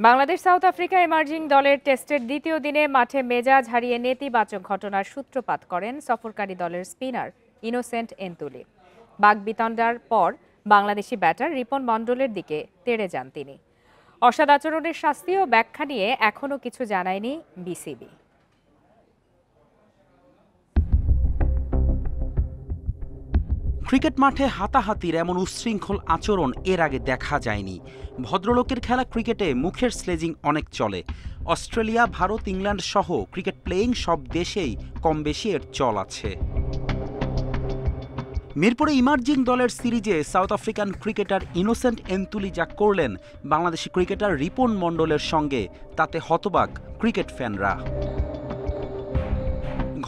Bangladesh south Africa emerging দলের টেস্টের দ্বিতীয় দিনে মাঠে মেজাজ হারিয়ে নেতিবাচক ঘটনার সূত্রপাত করেন সফরকারী দলের স্পিনার ইনোসেন্ট এন্তুলি। বাগবিতণ্ডার পর বাংলাদেশি ব্যাটার রিপন মণ্ডলের দিকে তেড়ে যান তিনি। অসদাচরণের শাস্তি ও ব্যাখ্যা নিয়ে এখনও কিছু জানায়নি বিসিবি। ক্রিকেট মাঠে হাতাহাতির এমন উচ্ছৃঙ্খল আচরণ এর আগে দেখা যায়নি। ভদ্রলোকের খেলা ক্রিকেটে মুখের স্লেজিং অনেক চলে। অস্ট্রেলিয়া, ভারত, ইংল্যান্ড সহ ক্রিকেট প্লেয়িং সব দেশেই কম বেশি এর চল আছে। মিরপুরে ইমার্জিং দলের সিরিজে সাউথ আফ্রিকান ক্রিকেটার ইনোসেন্ট এন্তুলি যা করলেন বাংলাদেশি ক্রিকেটার রিপন মণ্ডলের সঙ্গে, তাতে হতবাক ক্রিকেট ফ্যানরা।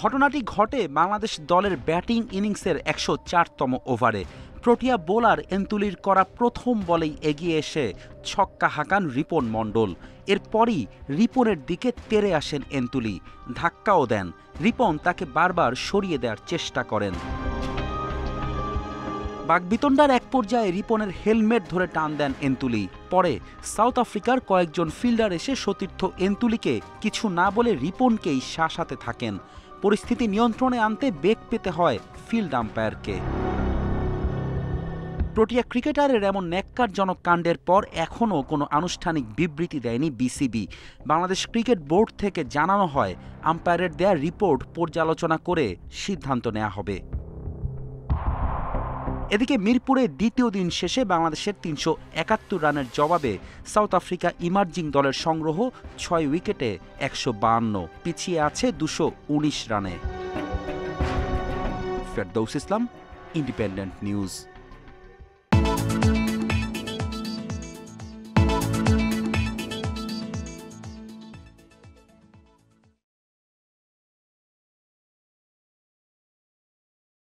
ঘটনাটি ঘটে বাংলাদেশ দলের ব্যাটিং ইনিংসের ১০৪তম ওভারে। প্রোটিয়া বোলার এন্তুলির করা প্রথম বলেই এগিয়ে এসে ছক্কা হাঁকান রিপন মণ্ডল। এরপরই রিপনের দিকে তেড়ে আসেন এন্তুলি, ধাক্কাও দেন। রিপন তাকে বারবার সরিয়ে দেওয়ার চেষ্টা করেন। বাগবিতণ্ডার এক পর্যায়ে রিপনের হেলমেট ধরে টান দেন এন্তুলি। পরে সাউথ আফ্রিকার কয়েকজন ফিল্ডার এসে সতীর্থ এন্তুলিকে কিছু না বলে রিপনকেই শাসাতে থাকেন। পরিস্থিতি নিয়ন্ত্রণে আনতে বেগ পেতে হয় ফিল্ড আম্পায়ারকে। প্রোটিয়া ক্রিকেটারের এমন ন্যাক্কারজনক কাণ্ডের পর এখনও কোনো আনুষ্ঠানিক বিবৃতি দেয়নি বিসিবি। বাংলাদেশ ক্রিকেট বোর্ড থেকে জানানো হয় আম্পায়ারের দেয়া রিপোর্ট পর্যালোচনা করে সিদ্ধান্ত নেওয়া হবে। এদিকে মিরপুরে দ্বিতীয় দিন শেষে বাংলাদেশের ৩৭১ রানের জবাবে সাউথ আফ্রিকা ইমার্জিং দলের সংগ্রহ ৬ উইকেটে ১৫২, পিছিয়ে আছে ২১৯ রানে। ফেরদৌস ইসলাম, ইন্ডিপেন্ডেন্ট নিউজ।